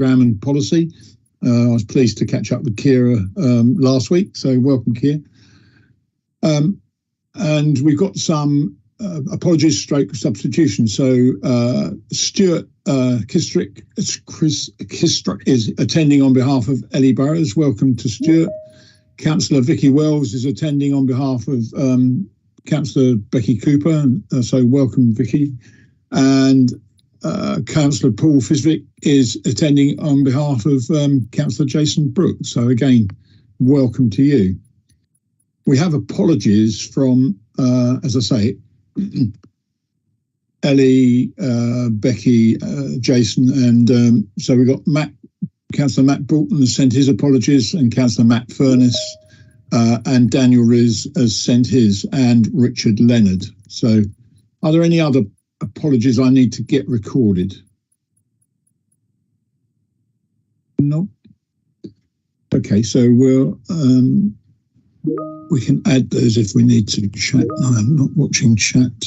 programme and policy. I was pleased to catch up with Kira last week, so welcome, Kira. And we've got some apologies stroke substitution. So Stuart Kistrick is attending on behalf of Ellie Burrows. Welcome to Stuart. Councillor Vicky Wells is attending on behalf of Councillor Becky Cooper. So welcome, Vicky. And Councillor Paul Fiswick is attending on behalf of Councillor Jason Brooks. So again, welcome to you. We have apologies from, as I say, Ellie, Becky, Jason, and so we've got Councillor Matt Broughton has sent his apologies, and Councillor Matt Furness, and Daniel Riz has sent his, and Richard Leonard. So are there any other apologies I need to get recorded? No. Okay, so we can add those if we need to. Chat. No, I'm not watching chat.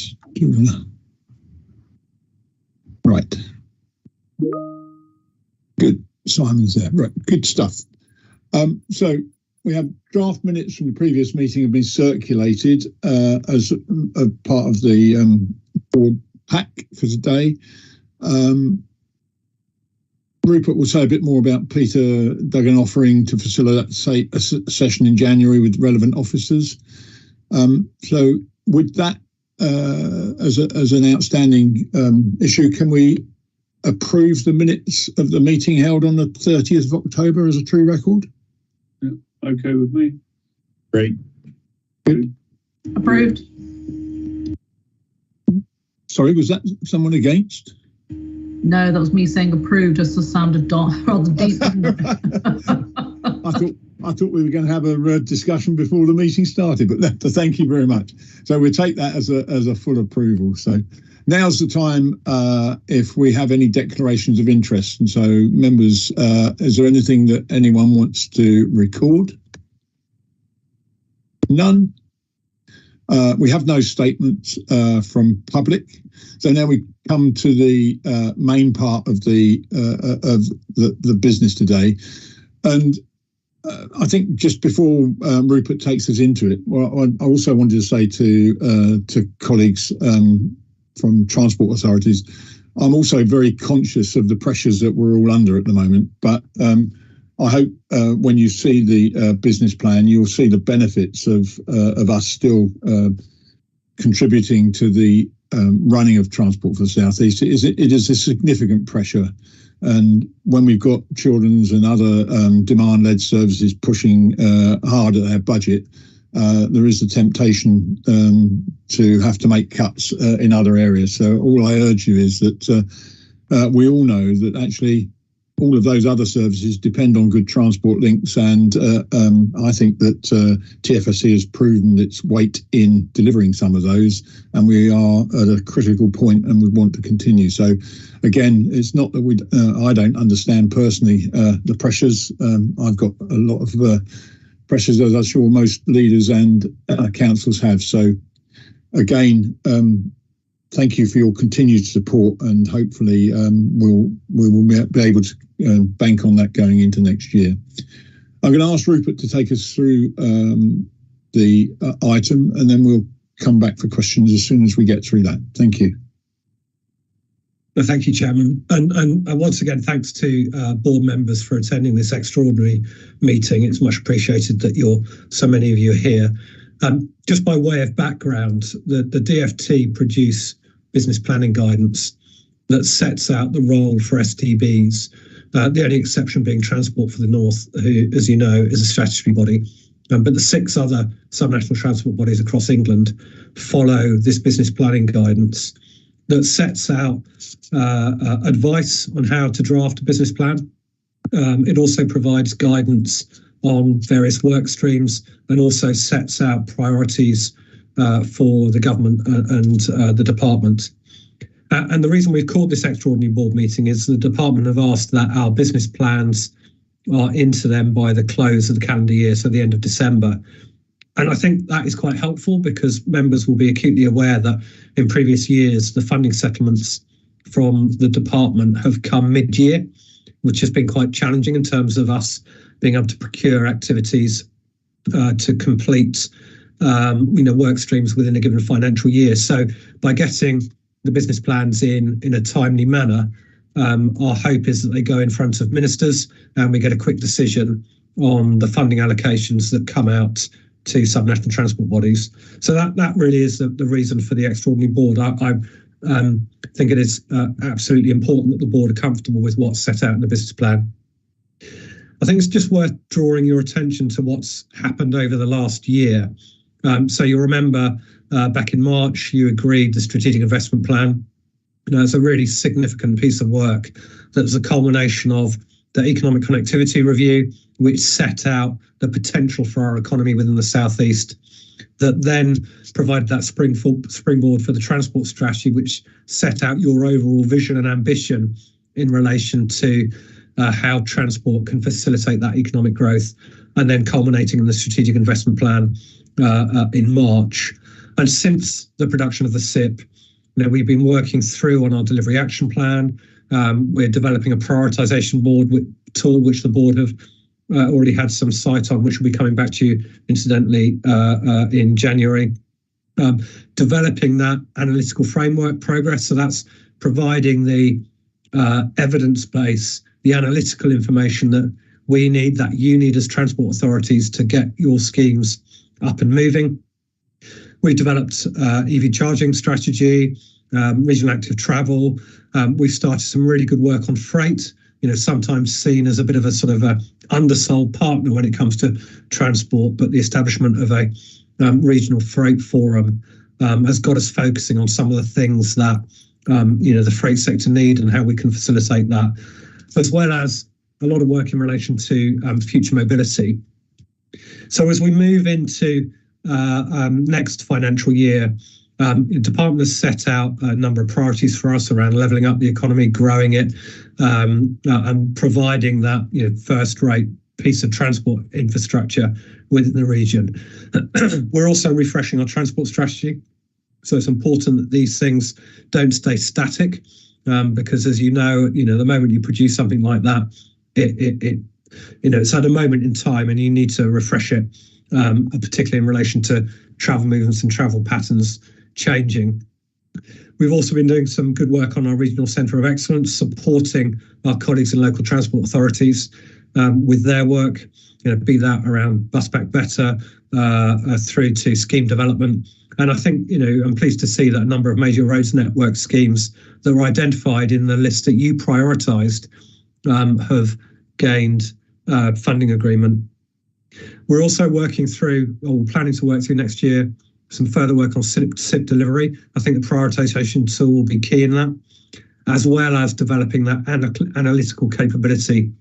Right. Good. Simon's there. Right. Good stuff. So we have draft minutes from the previous meeting have been circulated as a part of the board pack for today. Rupert will say a bit more about Peter Duggan offering to facilitate a session in January with relevant officers. So with that as an outstanding issue, can we approve the minutes of the meeting held on the 30th of October as a true record? Yeah, okay with me. Great. Good. Approved. Sorry, was that someone against? No, that was me saying approved, just the sound of rather deep. I thought we were going to have a discussion before the meeting started, but thank you very much. So we'll take that as a full approval. So now's the time if we have any declarations of interest. And so members, is there anything that anyone wants to record? None. We have no statements from public. So now we come to the main part of the business today, and I think just before Rupert takes us into it, well, I also wanted to say to colleagues from transport authorities, I'm also very conscious of the pressures that we're all under at the moment. But I hope when you see the business plan, you'll see the benefits of us still contributing to the running of Transport for the South East. It is a significant pressure. And when we've got children's and other demand-led services pushing hard at their budget, there is the temptation to have to make cuts in other areas. So all I urge you is that we all know that actually all of those other services depend on good transport links, and I think that TFSC has proven its weight in delivering some of those, and we are at a critical point and would want to continue. So again, it's not that I don't understand personally the pressures. I've got a lot of pressures, as I'm sure most leaders and councils have. So again, thank you for your continued support, and hopefully we will be able to bank on that going into next year. I'm going to ask Rupert to take us through the item, and then we'll come back for questions as soon as we get through that. Thank you. Well, thank you, Chairman. And once again, thanks to board members for attending this extraordinary meeting. It's much appreciated that so many of you are here. Just by way of background, the DFT produce business planning guidance that sets out the role for STBs, the only exception being Transport for the North, who, as you know, is a statutory body. But the 6 other subnational transport bodies across England follow this business planning guidance that sets out advice on how to draft a business plan. It also provides guidance on various work streams and also sets out priorities for the government and the department. And the reason we've called this extraordinary board meeting is the department have asked that our business plans are into them by the close of the calendar year, so the end of December. And I think that is quite helpful because members will be acutely aware that in previous years, the funding settlements from the department have come mid-year. which has been quite challenging in terms of us being able to procure activities to complete work streams within a given financial year. So by getting the business plans in a timely manner, our hope is that they go in front of ministers and we get a quick decision on the funding allocations that come out to subnational transport bodies. So that really is the reason for the extraordinary board. I think it is absolutely important that the board are comfortable with what's set out in the business plan. I think it's just worth drawing your attention to what's happened over the last year. So you'll remember back in March, you agreed the strategic investment plan. It's a really significant piece of work that's a culmination of the economic connectivity review, which set out the potential for our economy within the southeast, that then provided that springboard for the transport strategy, which set out your overall vision and ambition in relation to how transport can facilitate that economic growth, and then culminating in the strategic investment plan in March. And since the production of the SIP, we've been working through on our delivery action plan. We're developing a prioritisation board tool, which the board have already had some sight on, which will be coming back to you, incidentally, in January. Developing that analytical framework progress. So that's providing the evidence base, the analytical information that we need, that you need as transport authorities to get your schemes up and moving. We developed EV charging strategy, regional active travel. We've started some really good work on freight, sometimes seen as a bit of a sort of a undersold partner when it comes to transport, but the establishment of a regional freight forum has got us focusing on some of the things that the freight sector need and how we can facilitate that, as well as a lot of work in relation to future mobility. So as we move into next financial year, the department has set out a number of priorities for us around levelling up the economy, growing it, and providing that first-rate piece of transport infrastructure within the region. We're also refreshing our transport strategy, so it's important that these things don't stay static, because as you know, the moment you produce something like that, it's at a moment in time, and you need to refresh it, particularly in relation to travel movements and travel patterns changing. We've also been doing some good work on our regional centre of excellence, supporting our colleagues in local transport authorities with their work, be that around Bus Back Better through to scheme development. And I think, I'm pleased to see that a number of major roads network schemes that were identified in the list that you prioritised have gained funding agreement. We're also working through, or planning to work through next year, some further work on SIP delivery. I think the prioritisation tool will be key in that, as well as developing that analytical capability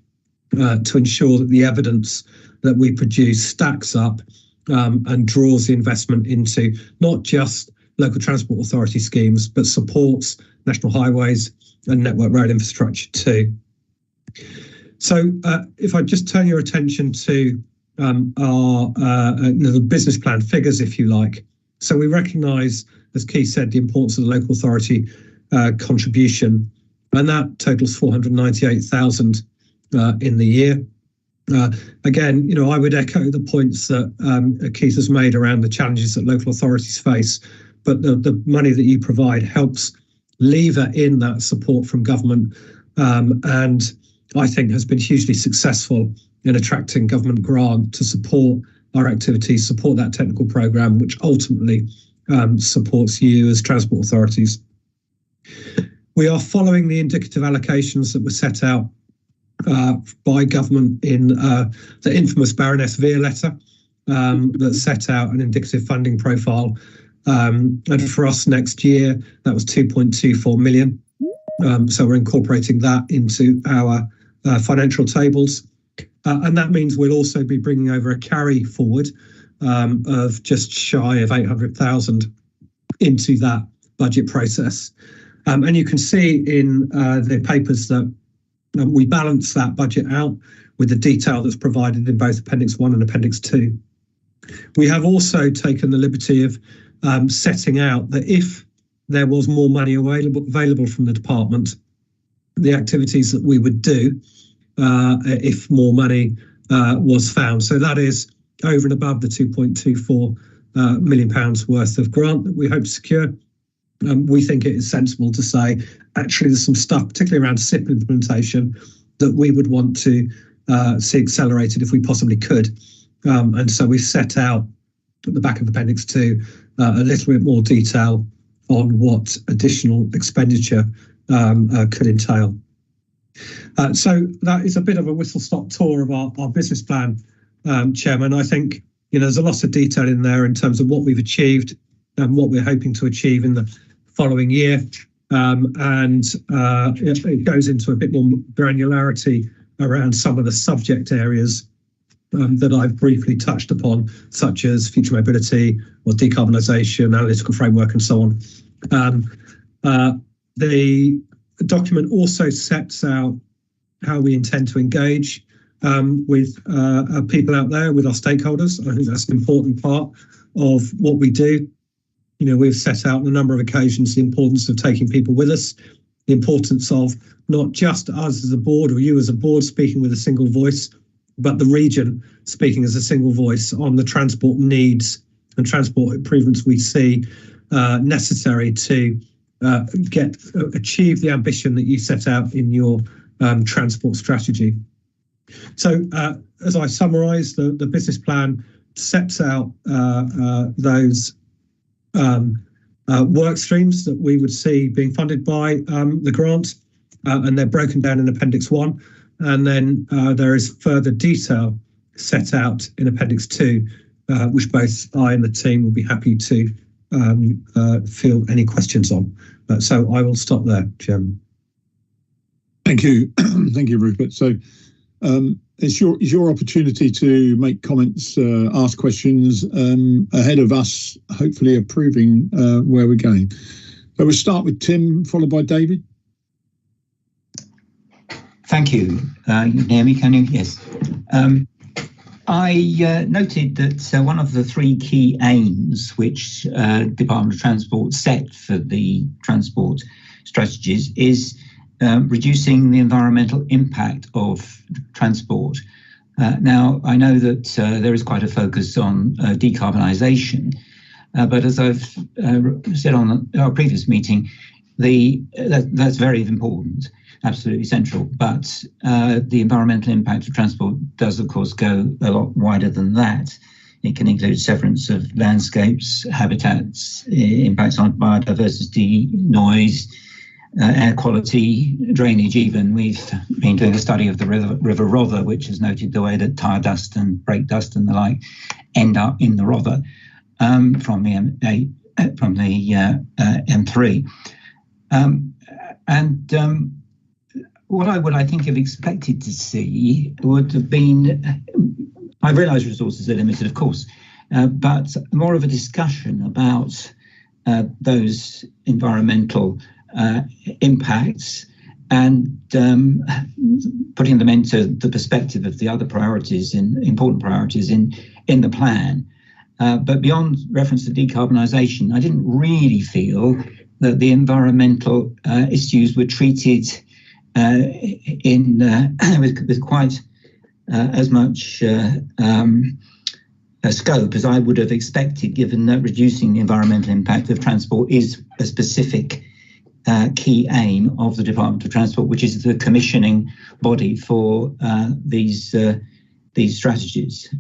to ensure that the evidence that we produce stacks up and draws the investment into not just local transport authority schemes, but supports national highways and network road infrastructure too. So if I just turn your attention to our the business plan figures, if you like. So we recognise, as Keith said, the importance of the local authority contribution, and that totals 498,000 in the year. Again, I would echo the points that Keith has made around the challenges that local authorities face, but the money that you provide helps lever in that support from government, and I think has been hugely successful in attracting government grant to support our activities, support that technical programme, which ultimately supports you as transport authorities. We are following the indicative allocations that were set out by government in the infamous Baroness Veer letter that set out an indicative funding profile. And for us next year, that was 2.24 million. So we're incorporating that into our financial tables. And that means we'll also be bringing over a carry forward of just shy of 800,000 into that budget process. And you can see in the papers that we balance that budget out with the detail that's provided in both Appendix 1 and Appendix 2. We have also taken the liberty of setting out that if there was more money available from the department, the activities that we would do if more money was found. So that is over and above the £2.24 million worth of grant that we hope to secure. We think it is sensible to say, actually, there's some stuff, particularly around SIP implementation, that we would want to see accelerated if we possibly could. And so we've set out at the back of Appendix 2 a little bit more detail on what additional expenditure could entail. So that is a bit of a whistle-stop tour of our business plan, Chairman. I think there's a lot of detail in there in terms of what we've achieved and what we're hoping to achieve in the following year. It goes into a bit more granularity around some of the subject areas that I've briefly touched upon, such as future mobility or decarbonisation, analytical framework, and so on. The document also sets out how we intend to engage with people out there, with our stakeholders. I think that's an important part of what we do. We've set out on a number of occasions the importance of taking people with us, the importance of not just us as a board or you as a board speaking with a single voice, but the region speaking as a single voice on the transport needs and transport improvements we see necessary to achieve the ambition that you set out in your transport strategy. So as I summarise, the business plan sets out those work streams that we would see being funded by the grant, and they're broken down in Appendix 1. And then there is further detail set out in Appendix 2, which both I and the team will be happy to field any questions on. So I will stop there, Chairman. Thank you. Thank you, Rupert. So it's your opportunity to make comments, ask questions ahead of us, hopefully approving where we're going. So we'll start with Tim, followed by David. Thank you. You can hear me, can you? Yes. I noted that one of the three key aims which Department of Transport set for the transport strategies is reducing the environmental impact of transport. Now, I know that there is quite a focus on decarbonisation, but as I've said on our previous meeting, that's very important, absolutely central. But the environmental impact of transport does, of course, go a lot wider than that. It can include severance of landscapes, habitats, impacts on biodiversity, noise, air quality, drainage even. We've been doing a study of the River Rother, which has noted the way that tyre dust and brake dust and the like end up in the Rother from the M3. What I would, I think, have expected to see would have been, I realise resources are limited, of course, but more of a discussion about those environmental impacts and putting them into the perspective of the other priorities, important priorities in the plan. But beyond reference to decarbonisation, I didn't really feel that the environmental issues were treated with quite as much scope as I would have expected, given that reducing the environmental impact of transport is a specific key aim of the Department of Transport, which is the commissioning body for these strategies.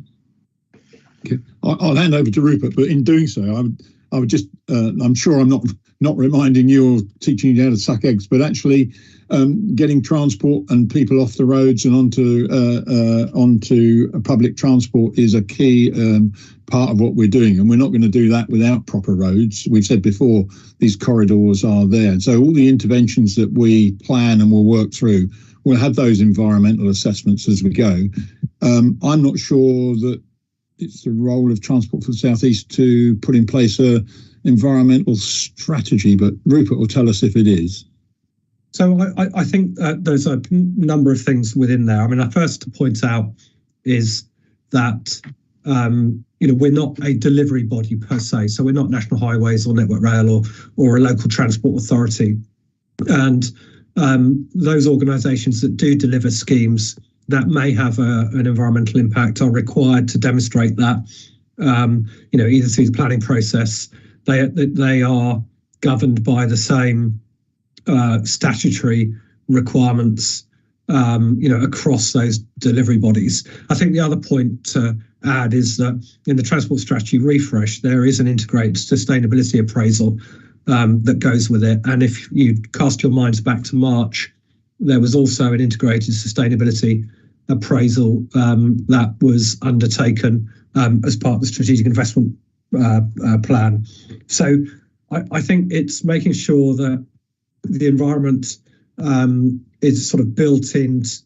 Okay. I'll hand over to Rupert, but in doing so, I would just, I'm sure I'm not reminding you or teaching you how to suck eggs, but actually getting transport and people off the roads and onto public transport is a key part of what we're doing. And we're not going to do that without proper roads. We've said before, these corridors are there. So all the interventions that we plan and will work through, we'll have those environmental assessments as we go. I'm not sure that it's the role of Transport for the South East to put in place a environmental strategy, but Rupert will tell us if it is. So I think there's a number of things within there. I mean, first to point out is that we're not a delivery body per se. So we're not National Highways or Network Rail or a local transport authority. And those organisations that do deliver schemes that may have an environmental impact are required to demonstrate that, either through the planning process. They are governed by the same statutory requirements, across those delivery bodies. I think the other point to add is that in the Transport Strategy Refresh, there is an integrated sustainability appraisal that goes with it. And if you cast your minds back to March, there was also an integrated sustainability appraisal that was undertaken as part of the strategic investment plan. So I think it's making sure that the environment is sort of built into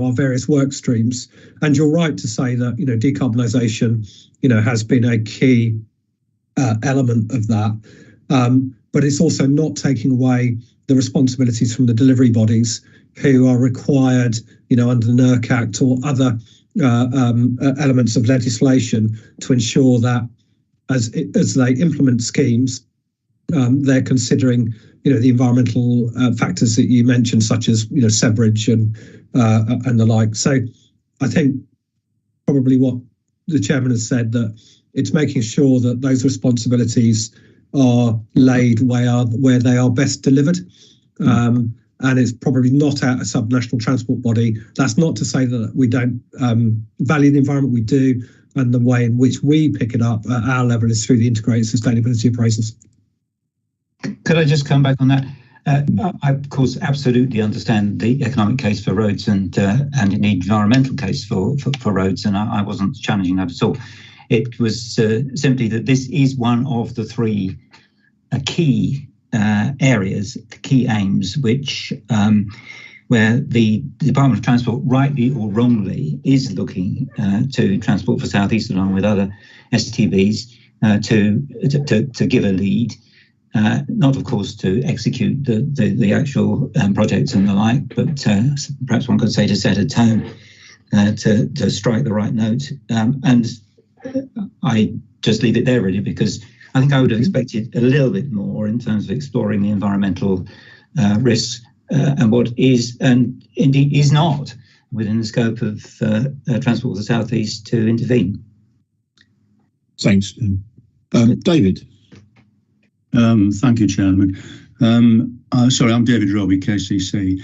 our various work streams. And you're right to say that decarbonisation has been a key element of that, but it's also not taking away the responsibilities from the delivery bodies who are required, under the NERC Act or other elements of legislation to ensure that as they implement schemes, they're considering the environmental factors that you mentioned, such as sewerage and the like. So I think probably what the chairman has said, that it's making sure that those responsibilities are laid where they are best delivered. And it's probably not at a subnational transport body. That's not to say that we don't value the environment. We do, and the way in which we pick it up at our level is through the integrated sustainability appraisals. Could I just come back on that? I, of course, absolutely understand the economic case for roads and indeed environmental case for roads, and I wasn't challenging that at all. It was simply that this is one of the three key areas, key aims, which where the Department of Transport, rightly or wrongly, is looking to Transport for South East along with other STBs to give a lead. Not, of course, to execute the actual projects and the like, but perhaps one could say to set a tone, to strike the right note. And I just leave it there, really, because I think I would have expected a little bit more in terms of exploring the environmental risks and what is and indeed is not within the scope of Transport for the South East to intervene. Thanks. David. Thank you, Chairman. Sorry, I'm David Roby, KCC.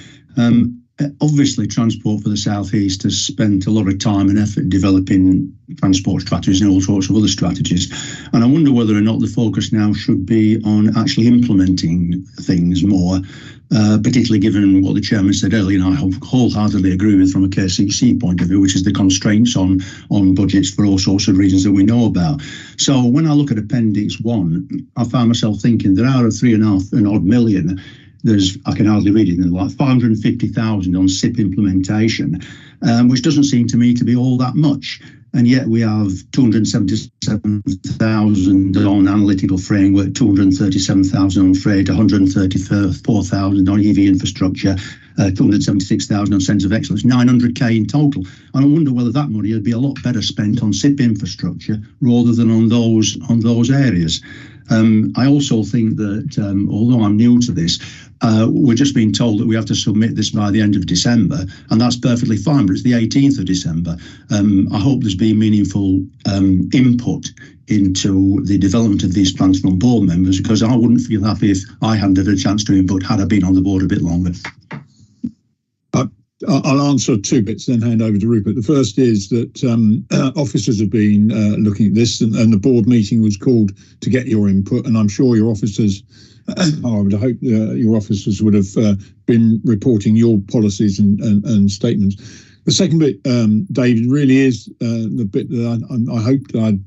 Obviously, Transport for the South East has spent a lot of time and effort developing transport strategies and all sorts of other strategies. And I wonder whether or not the focus now should be on actually implementing things more, particularly given what the Chairman said earlier, and I wholeheartedly agree with from a KCC point of view, which is the constraints on budgets for all sorts of reasons that we know about. So when I look at Appendix 1, I find myself thinking there are 3.5 odd million. I can hardly read it, like 550,000 on SIP implementation, which doesn't seem to me to be all that much. And yet we have 277,000 on analytical framework, 237,000 on freight, 134,000 on EV infrastructure, 276,000 on centres of excellence, 900k in total. And I wonder whether that money would be a lot better spent on SIP infrastructure rather than on those areas. I also think that, although I'm new to this, we're just being told that we have to submit this by the end of December, and that's perfectly fine, but it's the 18th of December. I hope there's been meaningful input into the development of these plans from board members, because I wouldn't feel happy if I hadn't had a chance to input had I been on the board a bit longer. I'll answer two bits, then hand over to Rupert. The first is that officers have been looking at this, and the board meeting was called to get your input, and I'm sure your officers, I would hope your officers would have been reporting your policies and statements. The second bit, David, really is the bit that I hope that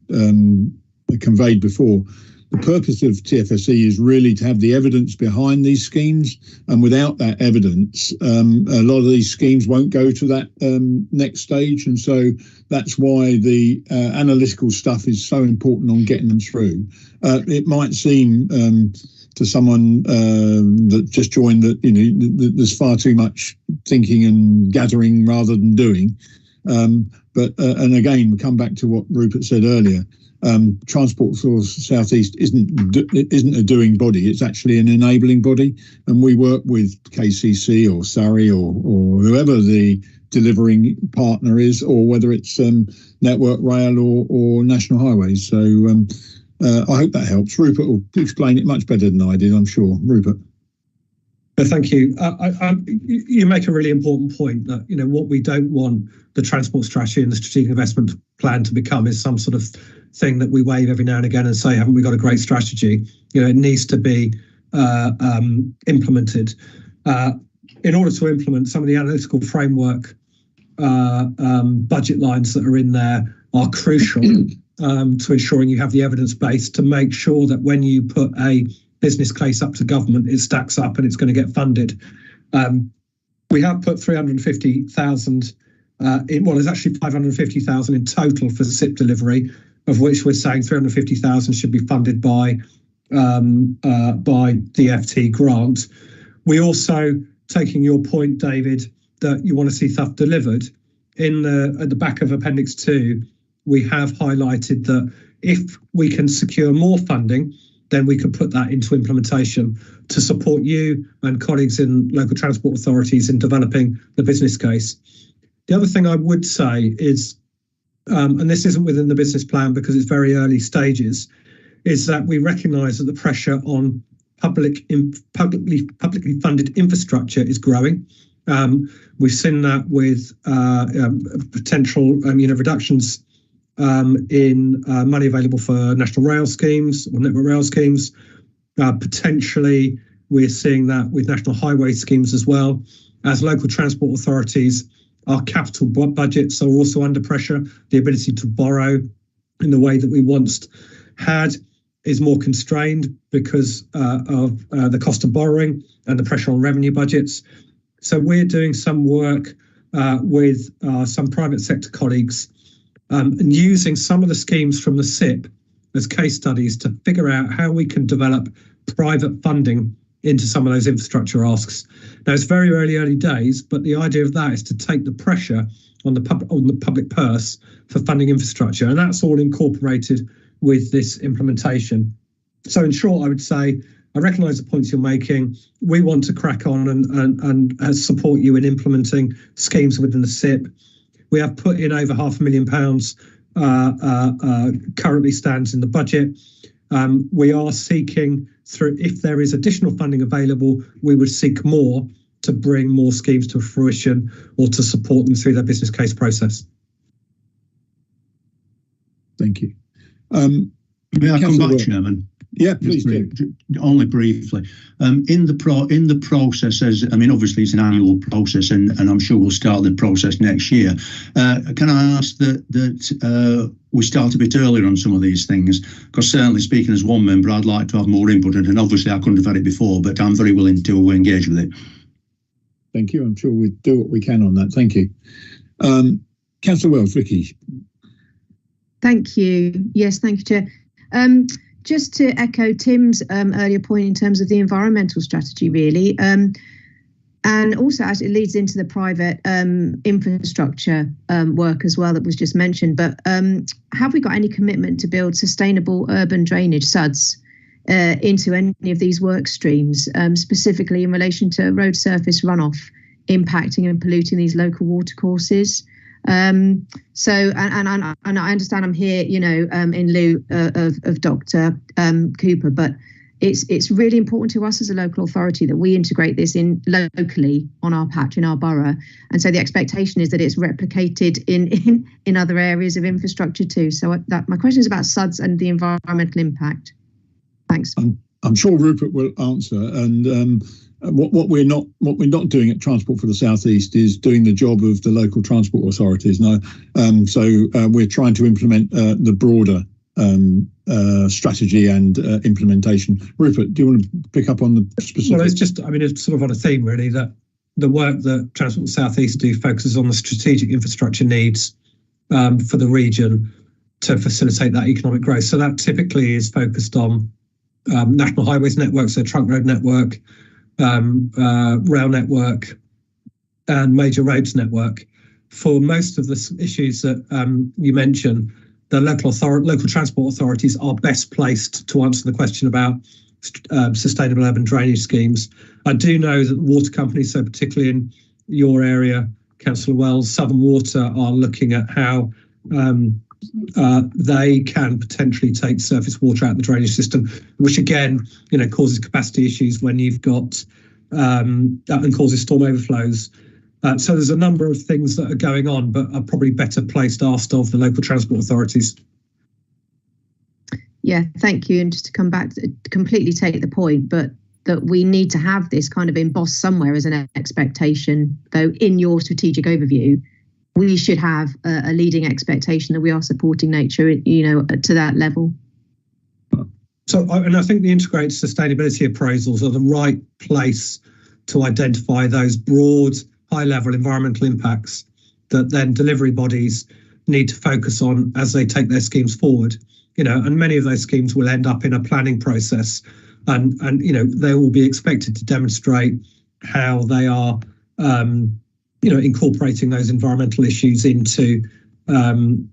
I conveyed before. The purpose of TFSE is really to have the evidence behind these schemes, and without that evidence, a lot of these schemes won't go to that next stage, and so that's why the analytical stuff is so important on getting them through. It might seem to someone that just joined that there's far too much thinking and gathering rather than doing. But and again, we come back to what Rupert said earlier. Transport for South East isn't a doing body; it's actually an enabling body, and we work with KCC or Surrey or whoever the delivering partner is, or whether it's Network Rail or National Highways. So I hope that helps. Rupert will explain it much better than I did, I'm sure. Rupert. Thank you. You make a really important point that, what we don't want the transport strategy and the strategic investment plan to become is some sort of thing that we wave every now and again and say, haven't we got a great strategy? It needs to be implemented. In order to implement some of the analytical framework budget lines that are in there are crucial to ensuring you have the evidence base to make sure that when you put a business case up to government, it stacks up and it's going to get funded. We have put 350,000 there's actually 550,000 in total for SIP delivery, of which we're saying 350,000 should be funded by DFT grant. We also, taking your point, David, that you want to see stuff delivered, at the back of Appendix 2, we have highlighted that if we can secure more funding, then we could put that into implementation to support you and colleagues in local transport authorities in developing the business case. The other thing I would say is, and this isn't within the business plan because it's very early stages, is that we recognise that the pressure on publicly funded infrastructure is growing. We've seen that with potential reductions in money available for national rail schemes or network rail schemes. Potentially, we're seeing that with national highway schemes as well. As local transport authorities, our capital budgets are also under pressure. The ability to borrow in the way that we once had is more constrained because of the cost of borrowing and the pressure on revenue budgets. So we're doing some work with some private sector colleagues and using some of the schemes from the SIP as case studies to figure out how we can develop private funding into some of those infrastructure asks. Now, it's very early days, but the idea of that is to take the pressure on the public purse for funding infrastructure, and that's all incorporated with this implementation. So in short, I would say, I recognise the points you're making. We want to crack on and support you in implementing schemes within the SIP. We have put in over £500,000 currently stands in the budget. We are seeking through, if there is additional funding available, we would seek more to bring more schemes to fruition or to support them through their business case process. Thank you. May I come back, Chairman? Yeah, please do. Only briefly. In the process, obviously it's an annual process, and I'm sure we'll start the process next year. Can I ask that we start a bit earlier on some of these things? Because certainly, speaking as one member, I'd like to have more input, and obviously I couldn't have had it before, but I'm very willing to engage with it. Thank you. I'm sure we'll do what we can on that. Thank you. Councillor Wells, Vicky. Thank you. Yes, thank you, Chair. Just to echo Tim's earlier point in terms of the environmental strategy, really, and also as it leads into the private infrastructure work as well that was just mentioned. But have we got any commitment to build sustainable urban drainage SUDs into any of these work streams, specifically in relation to road surface runoff impacting and polluting these local watercourses? So I understand I'm here, in lieu of Dr. Cooper, but it's really important to us as a local authority that we integrate this in locally on our patch in our borough, and so the expectation is that it's replicated in other areas of infrastructure too. So my question is about SUDs and the environmental impact. Thanks. I'm sure Rupert will answer, and what we're not doing at Transport for the South East is doing the job of the local transport authorities. Now, so we're trying to implement the broader strategy and implementation. Rupert, do you want to pick up on the specific? Well, it's sort of on a theme really, that the work that Transport South East do focuses on the strategic infrastructure needs for the region to facilitate that economic growth. So that typically is focused on national highways network, so trunk road network, rail network, and major roads network. for most of the issues that you mentioned, the local transport authorities are best placed to answer the question about sustainable urban drainage schemes. I do know that water companies, so particularly in your area, Councillor Wells, Southern Water are looking at how they can potentially take surface water out of the drainage system, which again, causes capacity issues when you've got and causes storm overflows. So there's a number of things that are going on, but are probably better placed asked of the local transport authorities. Yeah, thank you. And just to come back, completely take the point, but that we need to have this kind of embossed somewhere as an expectation, though in your strategic overview, we should have a leading expectation that we are supporting nature, to that level. So, and I think the integrated sustainability appraisals are the right place to identify those broad, high-level environmental impacts that then delivery bodies need to focus on as they take their schemes forward. And many of those schemes will end up in a planning process, and they will be expected to demonstrate how they are, incorporating those environmental issues into plans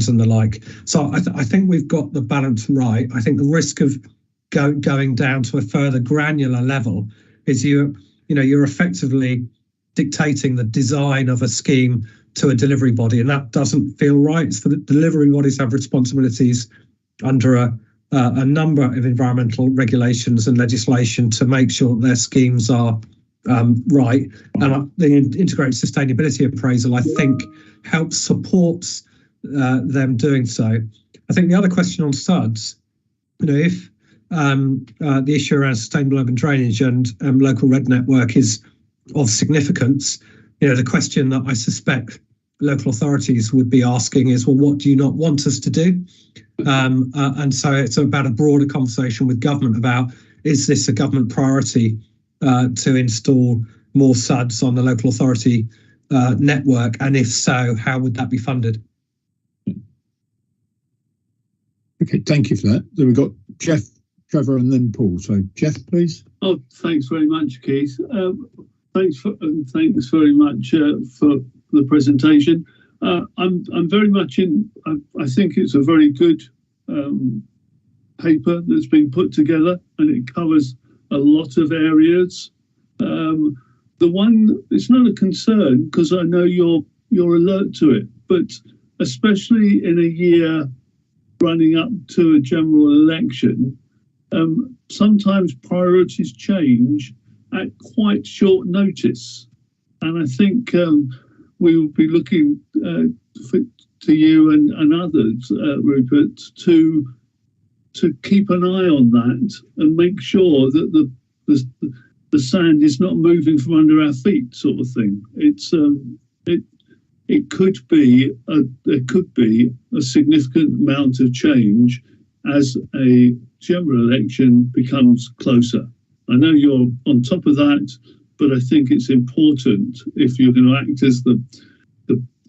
and the like. So I think we've got the balance right. I think the risk of going down to a further granular level is you're effectively dictating the design of a scheme to a delivery body, and that doesn't feel right. It's for the delivery bodies have responsibilities under a number of environmental regulations and legislation to make sure their schemes are right. And the integrated sustainability appraisal, I think, helps supports them doing so. I think the other question on SUDS, if the issue around sustainable urban drainage and local red network is of significance, the question that I suspect local authorities would be asking is, well, what do you not want us to do? And so it's about a broader conversation with government about, is this a government priority to install more SUDS on the local authority network? And if so, how would that be funded? Okay, thank you for that. Then we've got Jeff, Trevor, and then Paul. So Jeff, please. Oh, thanks very much, Keith. Thanks very much for the presentation. I'm very much in. I think it's a very good paper that's been put together, and it covers a lot of areas. The one, it's not a concern because I know you're alert to it, but especially in a year running up to a general election, sometimes priorities change at quite short notice. And I think we will be looking to you and others, Rupert, to keep an eye on that and make sure that the sand is not moving from under our feet, sort of thing. It could be there could be a significant amount of change as a general election becomes closer. I know you're on top of that, but I think it's important if you're going to act as the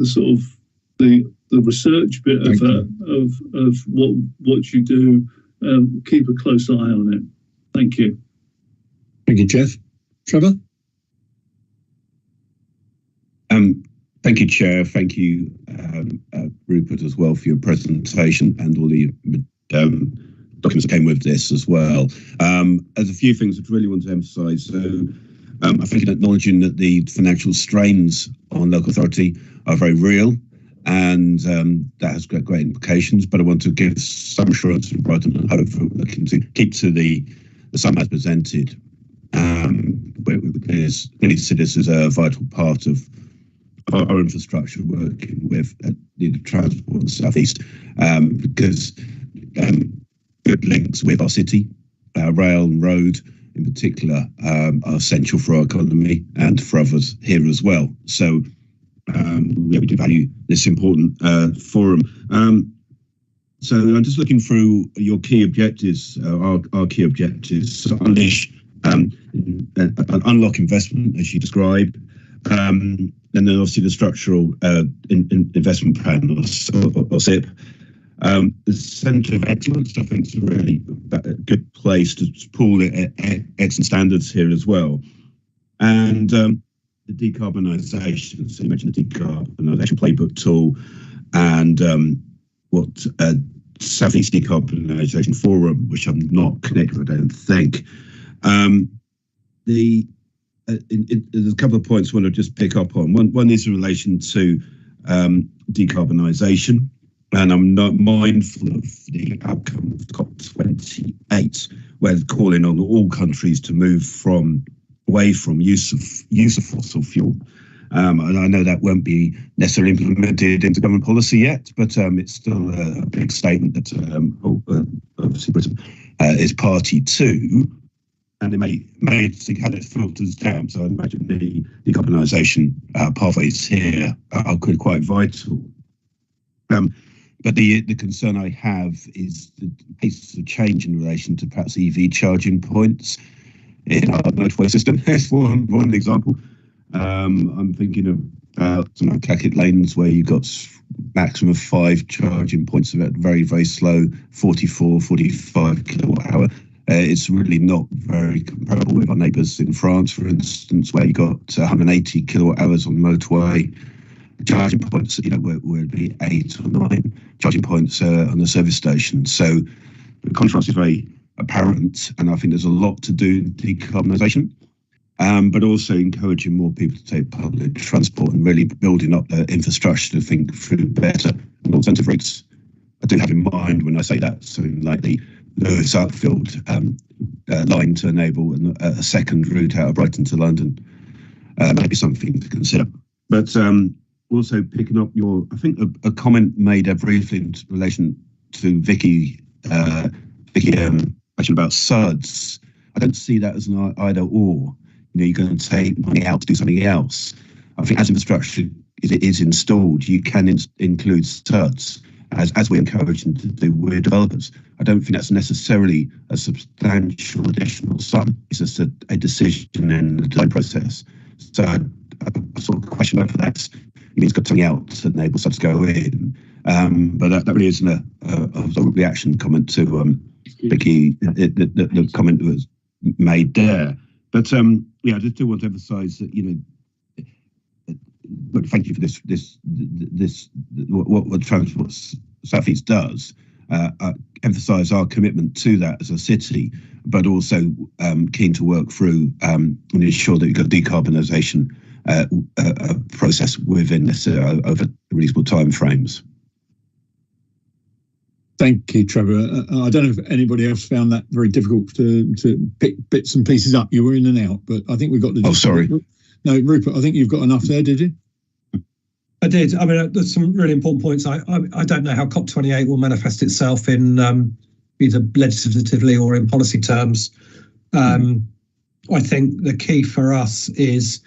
sort of the research bit of what you do. Keep a close eye on it. Thank you. Thank you, Jeff. Trevor? Thank you, Chair. Thank you, Rupert, as well, for your presentation and all the documents that came with this as well. There's a few things I really want to emphasise. So I think in acknowledging that the financial strains on local authority are very real, and that has got great implications, but I want to give some assurance and brighten and hope for looking to keep to the sum as presented, because we need to see this as a vital part of our infrastructure, working with the transport in the South East, because good links with our city, rail and road in particular, are essential for our economy and for others here as well. So we do value this important forum. So I'm just looking through your key objectives, our key objectives: to unleash and unlock investment, as you described, and then obviously the structural investment plan, or SIP. The Centre of Excellence, I think, is a really good place to pool excellent standards here as well. And the decarbonisation. So you mentioned the decarbonisation playbook tool, and what South East Decarbonisation Forum, which I'm not connected with, I don't think. There's a couple of points I want to just pick up on. One is in relation to decarbonisation, and I'm not mindful of the outcome of COP28, where they're calling on all countries to move away from use of fossil fuel. And I know that won't be necessarily implemented into government policy yet, but it's still a big statement that obviously Britain is party to, and it may see how it filters down. So I imagine the decarbonisation pathways here are quite vital. But the concern I have is the pace of change in relation to perhaps EV charging points in our motorway system. That's one example. I'm thinking of some Clackett lanes where you've got maximum of 5 charging points at very, very slow 44, 45 kilowatt hour. It's really not very comparable with our neighbours in France, for instance, where you got 180 kilowatt hours on the motorway. Charging points, where it'd be 8 or 9 charging points on the service station. So the contrast is very apparent, and I think there's a lot to do in decarbonisation. But also encouraging more people to take public transport and really building up the infrastructure to think through better and alternative routes. I do have in mind when I say that something like the Lewis Upfield line to enable a second route out of Brighton to London. Maybe something to consider. But also picking up a comment made briefly in relation to Vicky question about SUDs. I don't see that as an either or. You're going to take money out to do something else. I think as infrastructure is installed, you can include SUDs, as we encourage them to do with developers. I don't think that's necessarily a substantial additional sum. It's just a decision in the design process. So I sort of question whether that's, it's got something else to enable SUDs to go in. But that really isn't a sort of reaction comment to Vicky, the comment that was made there. But I just do want to emphasise that but thank you for this what Transport South East does. Emphasise our commitment to that as a city, but also keen to work through and ensure that you've got decarbonisation process within this over reasonable timeframes. Thank you, Trevor. I don't know if anybody else found that very difficult to pick bits and pieces up. You were in and out, but I think we got the... Oh, sorry. No, Rupert, I think you've got enough there, did you? I did. I mean, there's some really important points. I don't know how COP28 will manifest itself in either legislatively or in policy terms. I think the key for us is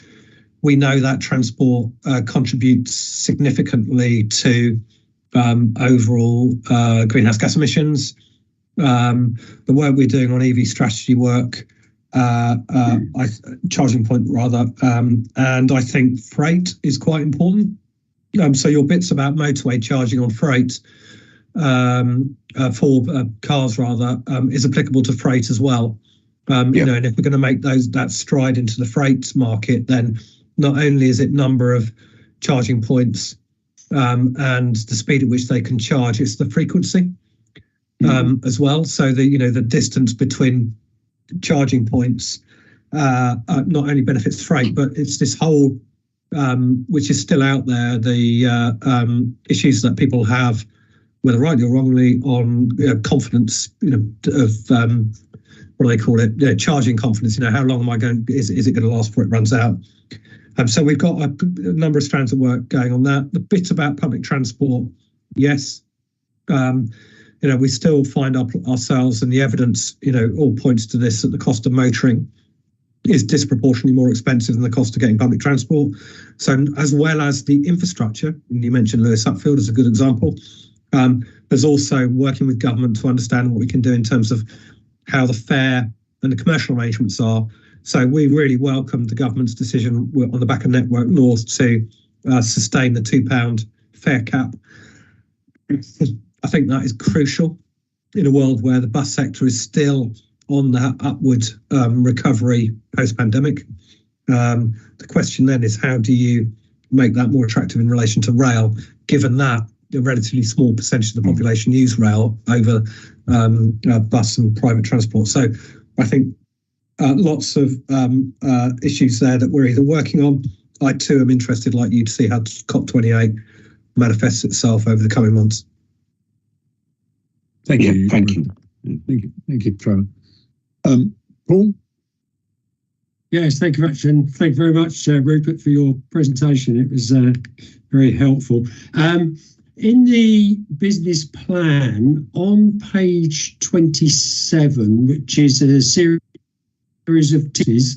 we know that transport contributes significantly to overall greenhouse gas emissions. The work we're doing on EV strategy work, charging point rather, and I think freight is quite important. So your bits about motorway charging on freight for cars rather is applicable to freight as well. And if we're going to make that stride into the freight market, then not only is it number of charging points and the speed at which they can charge, it's the frequency as well. So the distance between charging points not only benefits freight, but it's this whole which is still out there, the issues that people have, whether rightly or wrongly, on confidence, of what do they call it, charging confidence. How long am I going? Is it going to last before it runs out? So we've got a number of strands of work going on that. The bit about public transport, yes, we still find ourselves, and the evidence, all points to this, that the cost of motoring is disproportionately more expensive than the cost of getting public transport. So as well as the infrastructure, and you mentioned Lewis Upfield as a good example, there's also working with government to understand what we can do in terms of how the fare and the commercial arrangements are. So we really welcome the government's decision on the back of Network North to sustain the £2 fare cap. I think that is crucial in a world where the bus sector is still on that upward recovery post-pandemic. The question then is, how do you make that more attractive in relation to rail, given that a relatively small percentage of the population use rail over bus and private transport? So I think lots of issues there that we're either working on. I too am interested, like you, to see how COP28 manifests itself over the coming months. Thank you. Thank you. Thank you, Trevor. Paul? Yes, thank you very much, and thank you very much, Rupert, for your presentation. It was very helpful. In the business plan on page 27, which is a series of tics,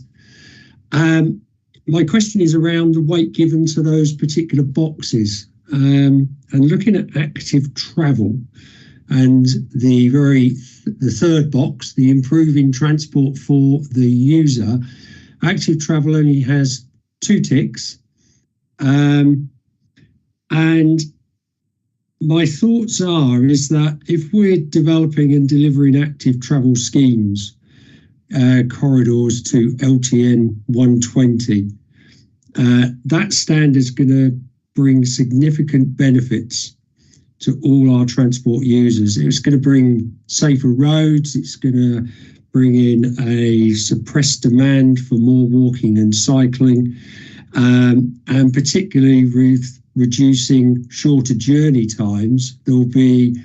my question is around the weight given to those particular boxes, and looking at active travel and the third box, the improving transport for the user. Active travel only has 2 ticks, and my thoughts is that if we're developing and delivering active travel schemes, corridors to LTN 120, that standard is going to bring significant benefits to all our transport users. It's going to bring safer roads. It's going to bring in a suppressed demand for more walking and cycling, and particularly with reducing shorter journey times, there'll be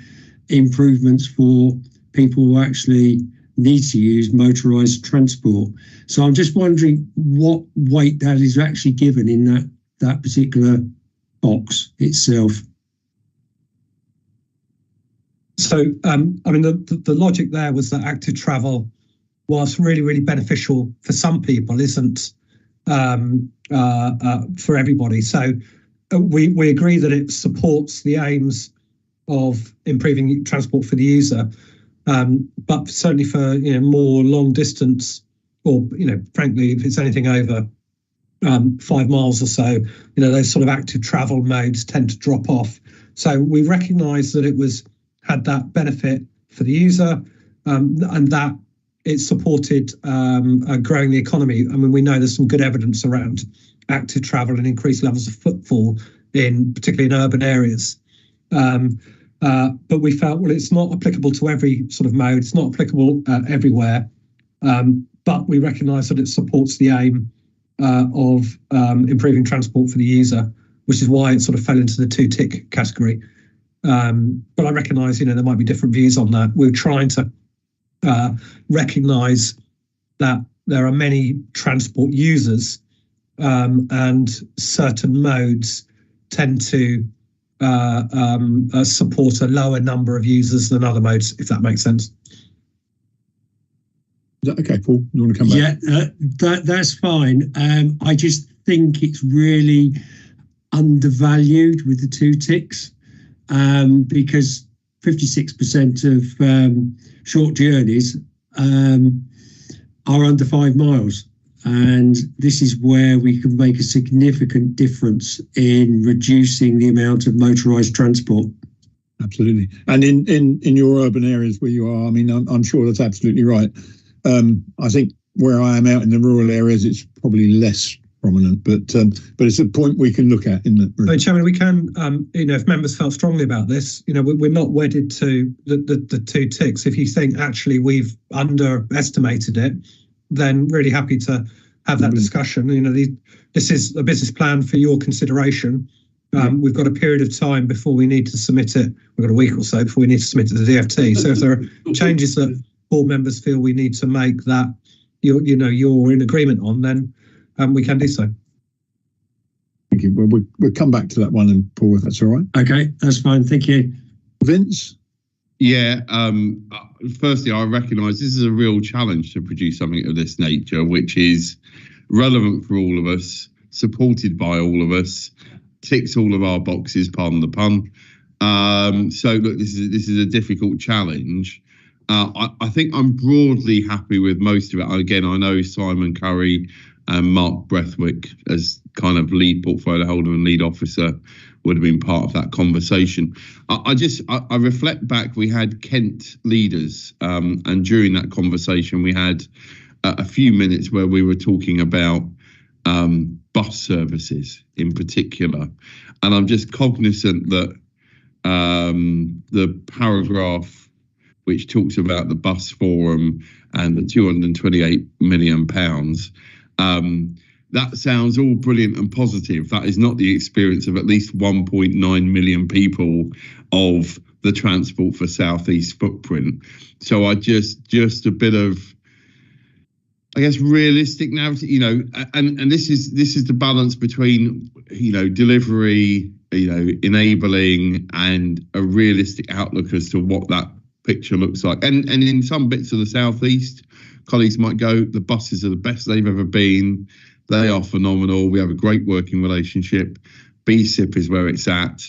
improvements for people who actually need to use motorised transport. So I'm just wondering what weight that is actually given in that particular box itself. So, I mean, the logic there was that active travel, whilst really, really beneficial for some people, isn't for everybody. So we agree that it supports the aims of improving transport for the user, but certainly for more long distance, or frankly, if it's anything over 5 miles or so, those sort of active travel modes tend to drop off. So we recognise that it had that benefit for the user, and that it supported growing the economy. I mean, we know there's some good evidence around active travel and increased levels of footfall, particularly in urban areas. But we felt, well, it's not applicable to every sort of mode. It's not applicable everywhere. But we recognise that it supports the aim of improving transport for the user, which is why it sort of fell into the 2-tick category. But I recognise, there might be different views on that. We're trying to recognise that there are many transport users, and certain modes tend to support a lower number of users than other modes, if that makes sense. Okay, Paul, you want to come back? Yeah, that's fine. I just think it's really undervalued with the 2 ticks. Because 56% of short journeys are under 5 miles. And this is where we can make a significant difference in reducing the amount of motorised transport. Absolutely. And in your urban areas where you are, I mean, I'm sure that's absolutely right. I think where I am out in the rural areas, it's probably less prominent, but it's a point we can look at, isn't it? But Chairman, we can, if members felt strongly about this, we're not wedded to the 2 ticks. If you think actually we've underestimated it, then really happy to have that discussion. This is a business plan for your consideration. We've got a period of time before we need to submit it. We've got a week or so before we need to submit it to the DfT. So if there are changes that board members feel we need to make that you're in agreement on, then we can do so. Thank you. Well, we'll come back to that one, and Paul, if that's all right. Okay, that's fine. Thank you. Vince? Yeah. Firstly, I recognise this is a real challenge to produce something of this nature, which is relevant for all of us, supported by all of us, ticks all of our boxes, pardon the pun. So look, this is a difficult challenge. I think I'm broadly happy with most of it. Again, I know Simon Curry and Mark Brethwick, as kind of lead portfolio holder and lead officer, would have been part of that conversation. I reflect back, we had Kent leaders, and during that conversation we had a few minutes where we were talking about bus services in particular. And I'm just cognizant that the paragraph which talks about the bus forum and the £228 million, that sounds all brilliant and positive. That is not the experience of at least 1.9 million people of the Transport for South East footprint. So I just a bit of, I guess, realistic narrative, and this is the balance between, delivery, enabling, and a realistic outlook as to what that picture looks like. And in some bits of the Southeast, colleagues might go, the buses are the best they've ever been. They are phenomenal. We have a great working relationship. BSIP is where it's at.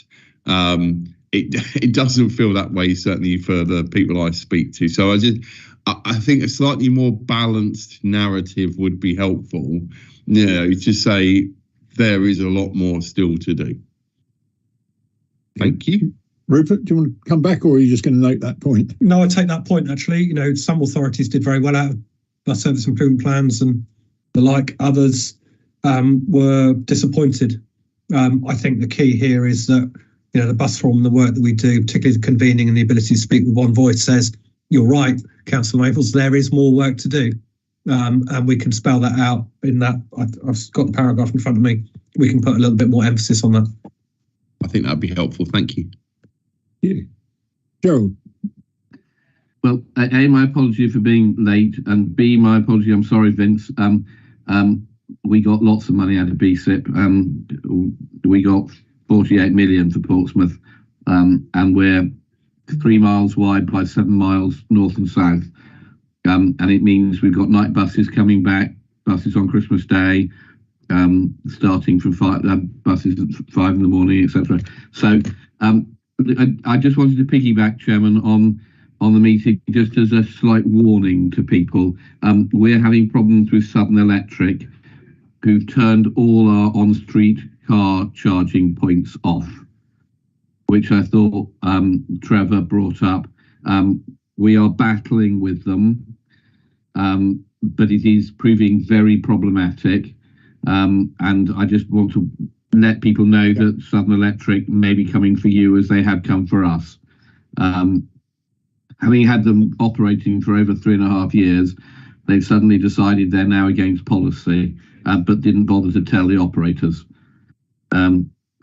It doesn't feel that way, certainly for the people I speak to. So I think a slightly more balanced narrative would be helpful, to say there is a lot more still to do. Thank you. Rupert, do you want to come back, or are you just going to note that point? No, I take that point, actually. Some authorities did very well out of bus service improvement plans and the like. Others were disappointed. I think the key here is that, the bus forum and the work that we do, particularly the convening and the ability to speak with one voice, says, you're right, Councillor Maples, there is more work to do. And we can spell that out in that. I've got the paragraph in front of me. We can put a little bit more emphasis on that. I think that'd be helpful. Thank you. Yeah. Gerald. Well, A, my apology for being late, and B, my apology, I'm sorry, Vince. We got lots of money out of BSIP. We got 48 million for Portsmouth, and we're 3 miles wide by 7 miles north and south. And it means we've got night buses coming back, buses on Christmas Day, starting from 5, buses at 5 in the morning, etc. So I just wanted to piggyback, Chairman, on the meeting, just as a slight warning to people. We're having problems with Southern Electric, who've turned all our on-street car charging points off, which I thought Trevor brought up. We are battling with them, but it is proving very problematic. And I just want to let people know that Southern Electric may be coming for you as they have come for us. Having had them operating for over 3.5 years, they've suddenly decided they're now against policy, but didn't bother to tell the operators.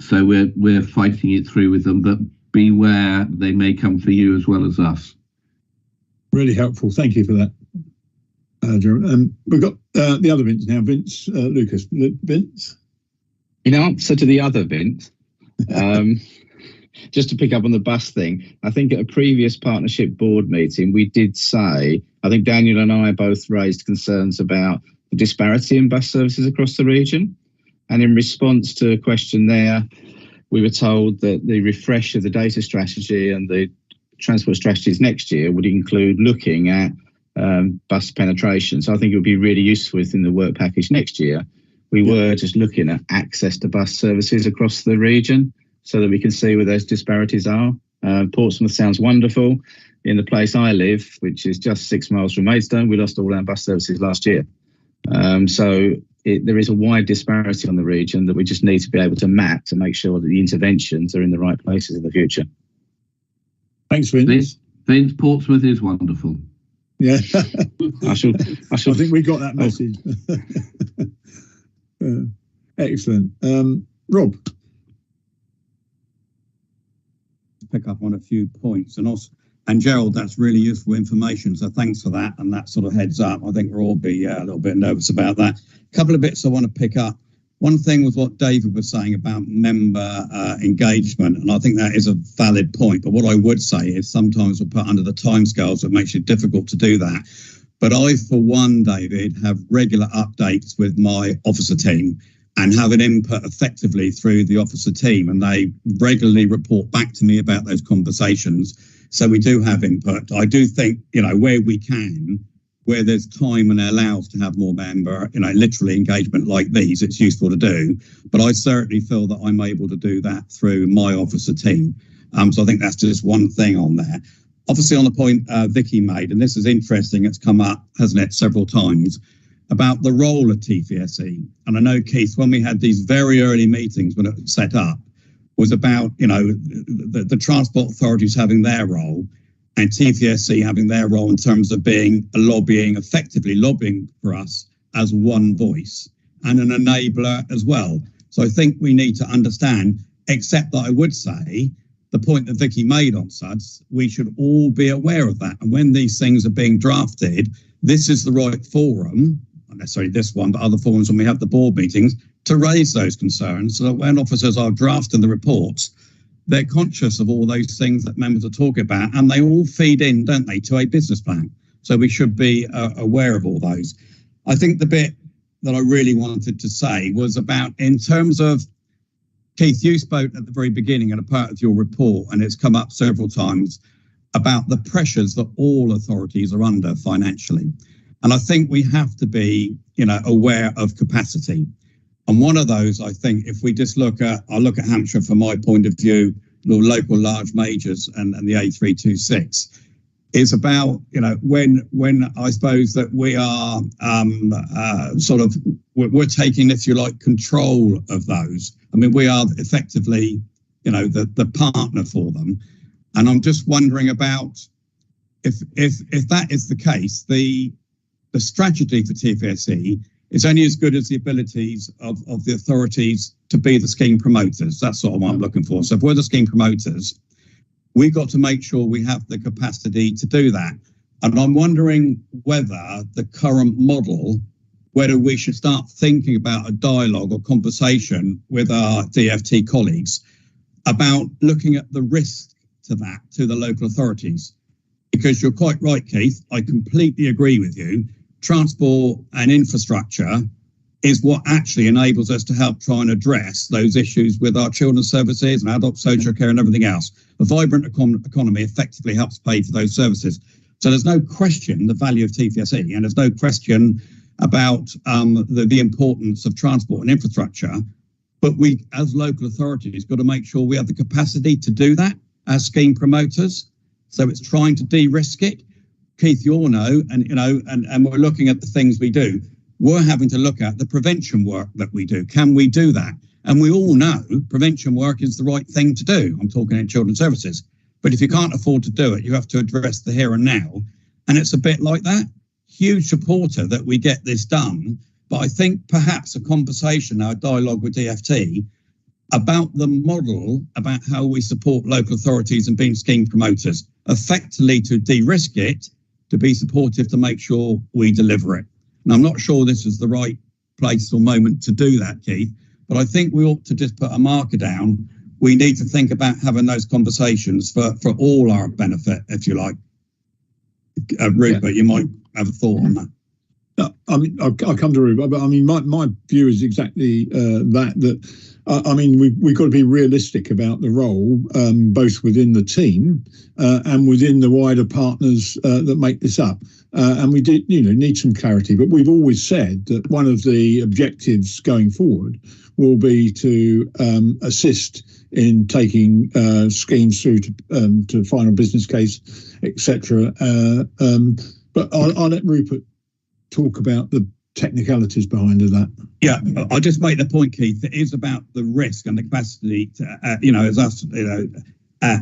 So we're fighting it through with them, but beware, they may come for you as well as us. Really helpful. Thank you for that, Jeremy. We've got the other Vince now, Vince Lucas. Vince? In answer to the other Vince, just to pick up on the bus thing, I think at a previous partnership board meeting, we did say, I think Daniel and I both raised concerns about the disparity in bus services across the region. And in response to a question there, we were told that the refresh of the data strategy and the transport strategies next year would include looking at bus penetration. So I think it would be really useful within the work package next year. We were just looking at access to bus services across the region so that we can see where those disparities are. Portsmouth sounds wonderful. In the place I live, which is just 6 miles from Maidstone, we lost all our bus services last year. There is a wide disparity on the region that we just need to be able to map to make sure that the interventions are in the right places in the future. Thanks, Vince. Vince, Portsmouth is wonderful. Yeah, I think we got that message. Excellent. Rob? Pick up on a few points, and Gerald, that's really useful information, so thanks for that, and that sort of heads up. I think we'll all be a little bit nervous about that. A couple of bits I want to pick up. One thing was what David was saying about member engagement, and I think that is a valid point, but what I would say is sometimes we're put under the timescales that makes it difficult to do that. But I, for one, David, have regular updates with my officer team and have an input effectively through the officer team, and they regularly report back to me about those conversations. So we do have input. I do think, where we can, where there's time and allows to have more member, literally engagement like these, it's useful to do. But I certainly feel that I'm able to do that through my officer team. So I think that's just one thing on there. Obviously, on the point Vicky made, and this is interesting, it's come up, hasn't it, several times. about the role of TFSE. And I know, Keith, when we had these very early meetings when it was set up, was about, you know, the transport authorities having their role and TFSE having their role in terms of being effectively lobbying for us as one voice and an enabler as well. So I think we need to understand, except that I would say the point that Vicky made on SUDS, we should all be aware of that. And when these things are being drafted, this is the right forum, not necessarily this one, but other forums when we have the board meetings, to raise those concerns so that when officers are drafting the reports, they're conscious of all those things that members are talking about, and they all feed in, don't they, to a business plan. So we should be aware of all those. I think the bit that I really wanted to say was about, in terms of, Keith, you spoke at the very beginning and a part of your report, and it's come up several times, about the pressures that all authorities are under financially. And I think we have to be, you know, aware of capacity. And one of those, I think, if we just I look at Hampshire from my point of view, the local large majors and the A326, is about, you know, when I suppose that we are we're taking, if you like, control of those. I mean, we are effectively, you know, the partner for them. And I'm just wondering about if that is the case, the strategy for TFSE is only as good as the abilities of the authorities to be the scheme promoters. That's sort of what I'm looking for. So if we're the scheme promoters, we've got to make sure we have the capacity to do that. And I'm wondering whether the current model, whether we should start thinking about a dialogue or conversation with our DFT colleagues about looking at the risk to that, to the local authorities. Because you're quite right, Keith, I completely agree with you. Transport and infrastructure is what actually enables us to help try and address those issues with our children's services and adult social care and everything else. A vibrant economy effectively helps pay for those services. So there's no question the value of TFSE, and there's no question about the importance of transport and infrastructure. But we, as local authorities, got to make sure we have the capacity to do that as scheme promoters. So it's trying to de-risk it. Keith, you all know, and you know, and we're looking at the things we do. We're having to look at the prevention work that we do. Can we do that? And we all know prevention work is the right thing to do. I'm talking in children's services. But if you can't afford to do it, you have to address the here and now. And it's a bit like that. Huge supporter that we get this done. But I think perhaps a conversation, a dialogue with DFT about the model, about how we support local authorities and being scheme promoters, effectively to de-risk it, to be supportive, to make sure we deliver it. And I'm not sure this is the right place or moment to do that, Keith, but I think we ought to just put a marker down. We need to think about having those conversations for all our benefit, if you like. Rupert, you might have a thought on that. I mean, I'll come to Rupert, but I mean, my view is exactly that I mean, we've got to be realistic about the role, both within the team and within the wider partners that make this up. And we did, you know, need some clarity. But we've always said that one of the objectives going forward will be to assist in taking schemes through to final business case, etc. But I'll let Rupert talk about the technicalities behind that. Yeah, I'll just make the point, Keith. It is about the risk and the capacity to, you know, as us, you know,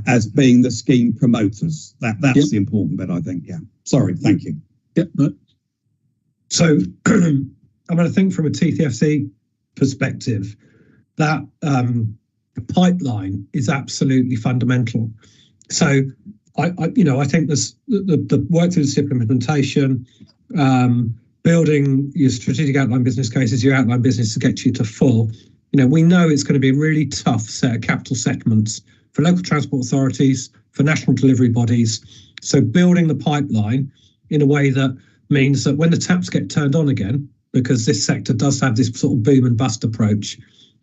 as being the scheme promoters. That's the important bit, I think. Yeah. Sorry. Thank you. Yeah. No. So, I mean, I think from a TFC perspective, that pipeline is absolutely fundamental. So, I think there's the work through the SIP implementation. Building your strategic outline business cases, your outline business to get you to full. You know, we know it's going to be a really tough set of capital settlements for local transport authorities, for national delivery bodies. So building the pipeline in a way that means that when the taps get turned on again, because this sector does have this sort of boom and bust approach,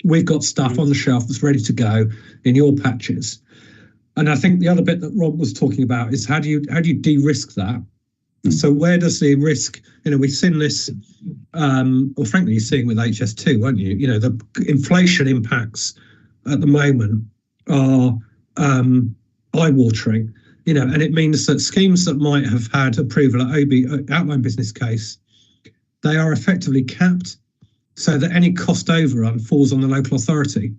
we've got stuff on the shelf that's ready to go in your patches. And I think the other bit that Rob was talking about is how do you de-risk that? So where does the risk, you know, we've seen this, or frankly, you're seeing with HS2, won't you? You know, the inflation impacts at the moment are eye-watering, you know, and it means that schemes that might have had approval at OB, outline business case, they are effectively capped so that any cost overrun falls on the local authority.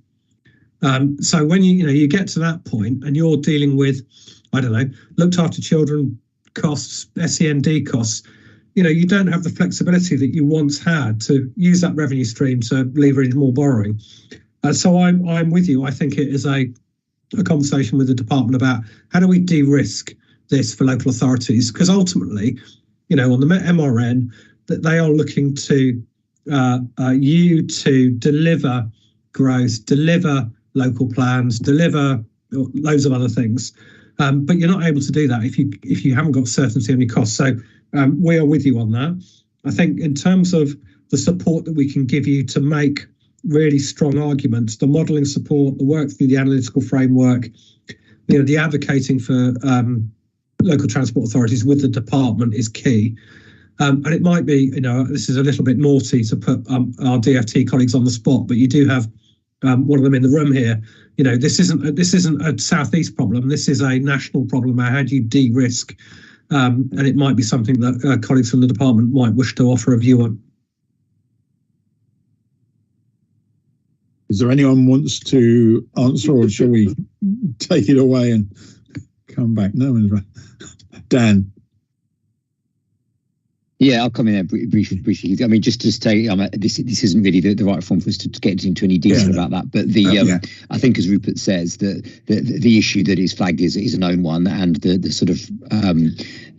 So when you get to that point and you're dealing with, I don't know, looked after children costs, SEND costs, you don't have the flexibility that you once had to use that revenue stream to leverage more borrowing. So I'm with you. I think it is a conversation with the department about how do we de-risk this for local authorities, because ultimately, on the MRN, that they are looking to you to deliver growth, deliver local plans, deliver loads of other things, but you're not able to do that if you haven't got certainty on your costs. So we are with you on that. I think in terms of the support that we can give you to make really strong arguments, the modelling support, the work through the analytical framework, the advocating for local transport authorities with the department is key. And it might be, this is a little bit naughty to put our DFT colleagues on the spot, but you do have one of them in the room here. This isn't a Southeast problem. This is a national problem. How do you de-risk? And it might be something that colleagues from the department might wish to offer a view on. Is there anyone wants to answer, or shall we take it away and come back? No one's right. Dan. Yeah, I'll come in there briefly. I mean, just to say, this isn't really the right form for us to get into any detail about that. But I think, as Rupert says, the issue that is flagged is a known one, and the sort of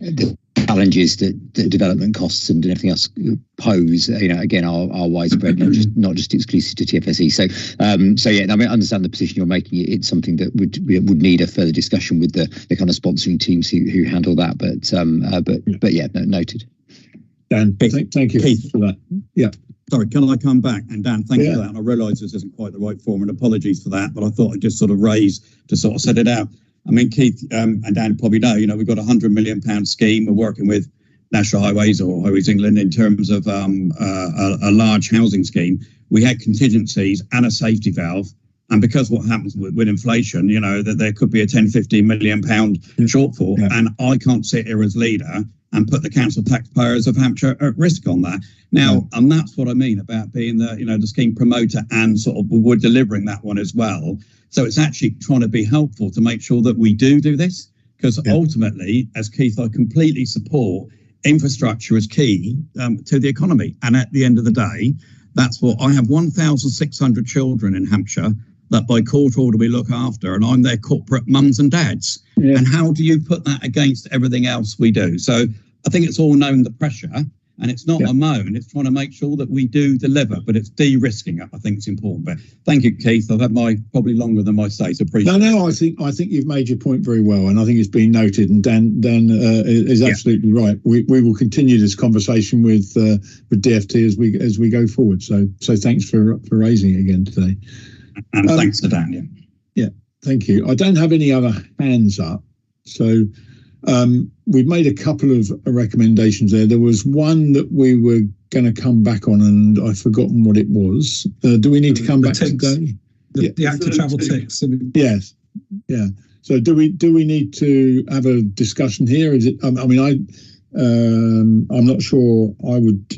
the challenges that development costs and everything else pose, again, are widespread, not just exclusive to TFSE. So yeah, I mean, I understand the position you're making. It's something that would need a further discussion with the kind of sponsoring teams who handle that. But yeah, noted. Dan, thank you Keith for that. Yeah. Sorry, can I come back? And Dan, thank you for that. And I realise this isn't quite the right form, and apologies for that, but I thought I'd just sort of raise to sort of set it out. I mean, Keith and Dan probably know, we've got a £100 million scheme. We're working with National Highways or Highways England in terms of a large housing scheme. We had contingencies and a safety valve. And because what happens with inflation, that there could be a £10-15 million shortfall. Yeah. And I can't sit here as leader and put the council taxpayers of Hampshire at risk on that. Now, and that's what I mean about being the scheme promoter, and sort of we're delivering that one as well. So it's actually trying to be helpful to make sure that we do this, because ultimately, as Keith, I completely support infrastructure is key to the economy. And at the end of the day, that's what I have 1,600 children in Hampshire that by court order we look after, and I'm their corporate mums and dads. Yeah. And how do you put that against everything else we do? So I think it's all known the pressure, and it's not a moan, it's trying to make sure that we do deliver, but it's de-risking it. I think it's important. But thank you, Keith. I've had probably longer than my say, so appreciate it. No, I think you've made your point very well, and I think it's been noted, and Dan is absolutely right. We will continue this conversation with DFT as we go forward. So thanks for raising it again today. And thanks to Daniel. Yeah, thank you. I don't have any other hands up. So we've made a couple of recommendations there. There was one that we were going to come back on, and I've forgotten what it was. Do we need to come back today? The active travel ticks. Yes. Yeah. So do we need to have a discussion here? Is it? I mean, I'm not sure I would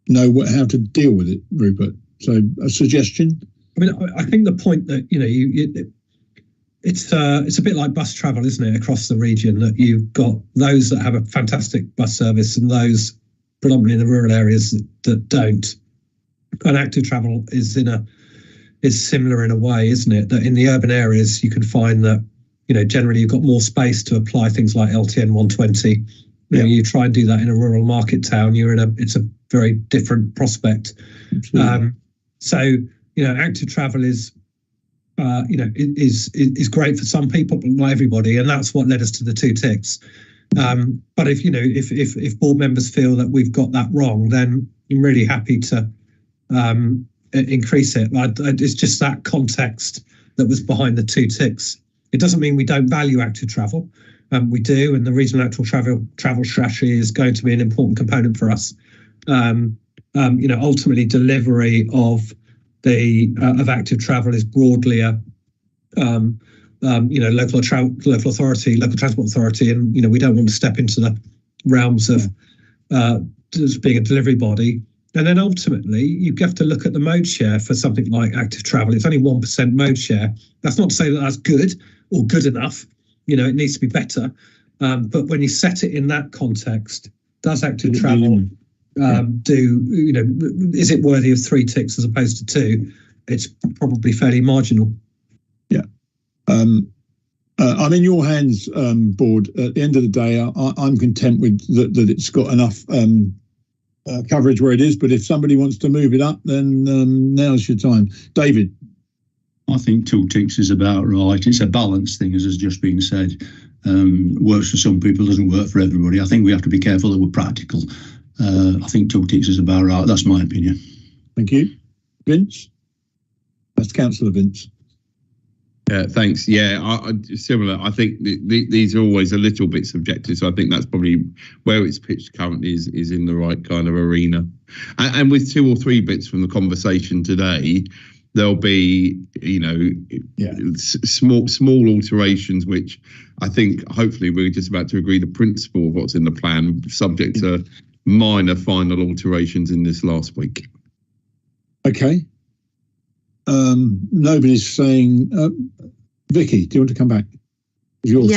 know how to deal with it, Rupert. So a suggestion? I mean, I think the point that, it's a bit like bus travel, isn't it, across the region, that you've got those that have a fantastic bus service and those predominantly in the rural areas that don't. And active travel is similar in a way, isn't it? That in the urban areas you can find that, generally you've got more space to apply things like LTN 120. You try and do that in a rural market town, it's a very different prospect. So active travel is great for some people, but not everybody, and that's what led us to the 2 ticks. But if board members feel that we've got that wrong, then I'm really happy to increase it. It's just that context that was behind the 2 ticks. It doesn't mean we don't value active travel. We do, and the regional active travel strategy is going to be an important component for us. Ultimately, delivery of active travel is broadly a local transport authority, and we don't want to step into the realms of as being a delivery body. And then ultimately, you have to look at the mode share for something like active travel. It's only 1% mode share. That's not to say that that's good or good enough. It needs to be better. But when you set it in that context, does active travel is it worthy of 3 ticks as opposed to 2? It's probably fairly marginal. Yeah. I'm in your hands, board. At the end of the day, I'm content with that it's got enough coverage where it is. But if somebody wants to move it up, then now's your time. David. I think 2 ticks is about right. It's a balance thing, as has just been said. Works for some people, doesn't work for everybody. I think we have to be careful that we're practical. I think 2 ticks is about right. That's my opinion. Thank you. Vince? That's Councillor Vince. Thanks. Yeah, similar. I think these are always a little bit subjective, so I think that's probably where it's pitched currently is in the right kind of arena. And with 2 or 3 bits from the conversation today, there'll be, small alterations, which I think hopefully we're just about to agree the principle of what's in the plan, subject to minor final alterations in this last week. Okay. Nobody's saying, Vicky, do you want to come back? Don't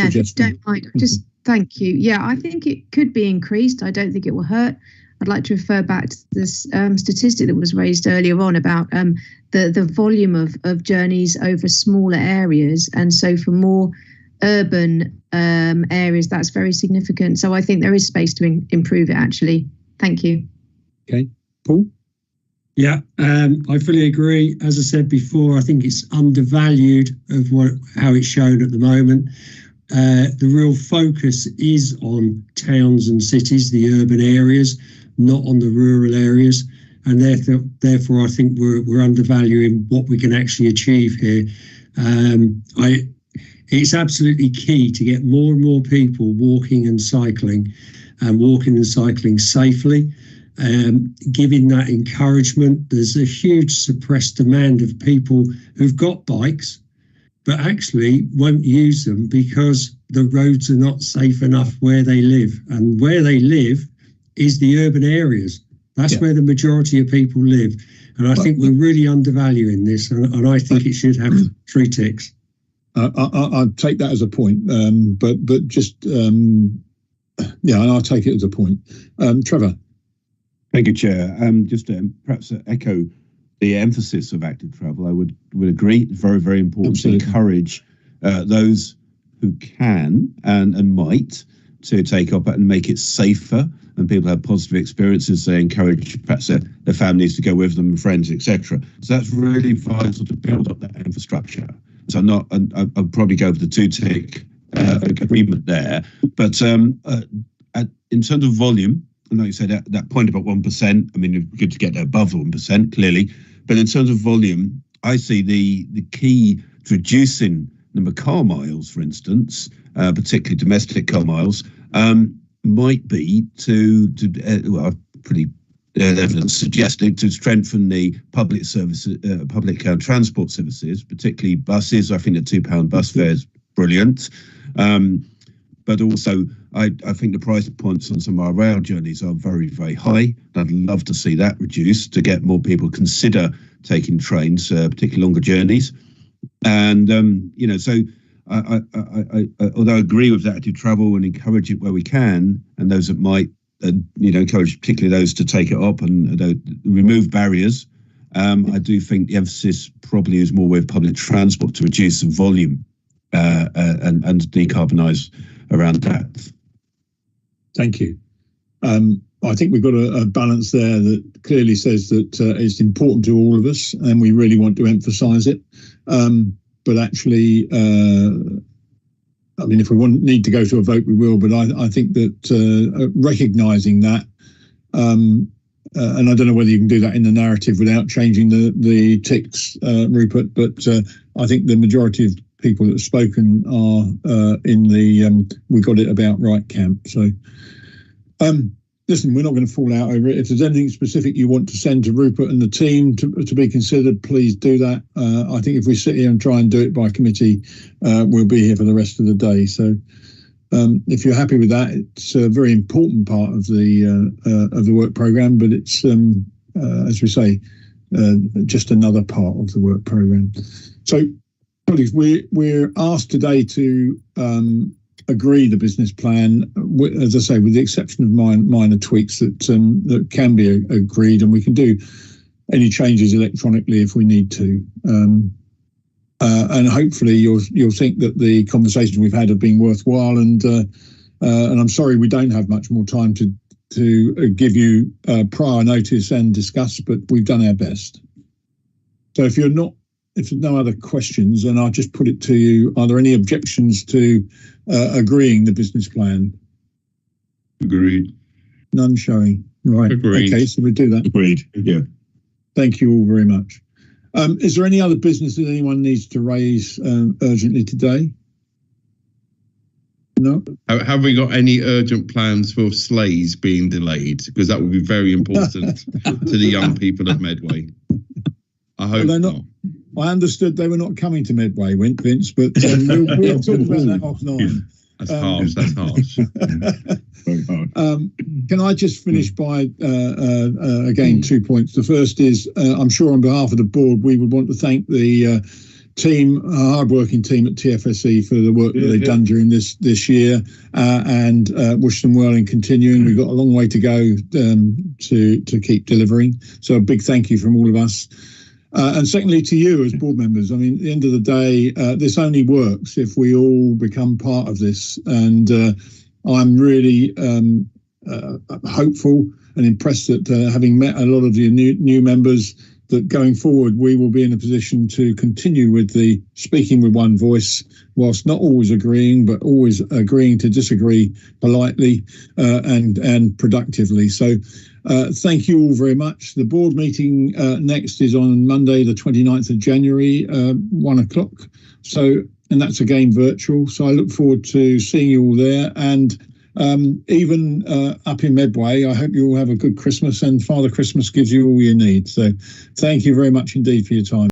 mind. Just thank you. Yeah, I think it could be increased. I don't think it will hurt. I'd like to refer back to this statistic that was raised earlier on about the volume of journeys over smaller areas. And so for more urban areas, that's very significant. So I think there is space to improve it, actually. Thank you. Okay. Paul? Yeah, I fully agree. As I said before, I think it's undervalued of how it's shown at the moment. The real focus is on towns and cities, the urban areas, not on the rural areas. And therefore I think we're undervaluing what we can actually achieve here. It's absolutely key to get more and more people walking and cycling safely. Giving that encouragement. There's a huge suppressed demand of people who've got bikes but actually won't use them because the roads are not safe enough where they live, and where they live is the urban areas. That's where the majority of people live, and I think we're really undervaluing this, and I think it should have 3 ticks. I'll take that as a point, but just I'll take it as a point. Trevor. Thank you, Chair. Just to perhaps echo the emphasis of active travel, I would agree. Very, very important to encourage those who can and might to take up and make it safer, and people have positive experiences. They encourage perhaps their families to go with them, and friends, etc. So that's really vital to build up that infrastructure. So I'll probably go for the 2-tick agreement there. But in terms of volume, and like you said, that point about 1%, I mean, it's good to get above 1%, clearly. But in terms of volume, I see the key to reducing number of car miles, for instance, particularly domestic car miles, might be pretty evidence suggesting to strengthen the public transport services, particularly buses. I think the £2 bus fare is brilliant. But also, I think the price points on some of our rail journeys are very, very high. I'd love to see that reduced to get more people consider taking trains, particularly longer journeys. And, so although I agree with active travel and encourage it where we can, and those that might, encourage particularly those to take it up and remove barriers, I do think the emphasis probably is more with public transport to reduce the volume and decarbonise around that. Thank you. I think we've got a balance there that clearly says that it's important to all of us and we really want to emphasise it. But actually, if we need to go to a vote, we will. But I think that recognising that, and I don't know whether you can do that in the narrative without changing the ticks, Rupert, but I think the majority of people that have spoken are in the we got it about right camp. So listen, we're not going to fall out over it. If there's anything specific you want to send to Rupert and the team to be considered, please do that. I think if we sit here and try and do it by committee, we'll be here for the rest of the day. So if you're happy with that, it's a very important part of the work programme, but it's, as we say, just another part of the work programme. So, colleagues, we're asked today to agree the business plan, as I say, with the exception of minor tweaks that can be agreed, and we can do any changes electronically if we need to. And hopefully you'll think that the conversations we've had have been worthwhile. And I'm sorry we don't have much more time to give you prior notice and discuss, but we've done our best. So if there's no other questions, then I'll just put it to you. Are there any objections to agreeing the business plan? Agreed. None showing. Right. Agreed. Okay, so we do that. Agreed. Yeah. Thank you all very much. Is there any other business that anyone needs to raise urgently today? No. Have we got any urgent plans for sleighs being delayed? Because that would be very important to the young people of Medway. I hope not. I understood they were not coming to Medway, Vince, but we'll talk about that offline. That's harsh. That's harsh. Very hard. Can I just finish by, again, 2 points. The first is, I'm sure on behalf of the board, we would want to thank the team, hard-working team at TFSE for the work that they've done during this year, and wish them well in continuing. We've got a long way to go to keep delivering. So a big thank you from all of us. And secondly, to you as board members, I mean, at the end of the day, this only works if we all become part of this. And I'm really hopeful and impressed that having met a lot of your new members, that going forward, we will be in a position to continue with the speaking with one voice, whilst not always agreeing, but always agreeing to disagree politely and productively. So thank you all very much. The board meeting next is on Monday, the 29th of January, 1 o'clock. So, and that's again virtual. So I look forward to seeing you all there. And even up in Medway, I hope you all have a good Christmas, and Father Christmas gives you all you need. So thank you very much indeed for your time.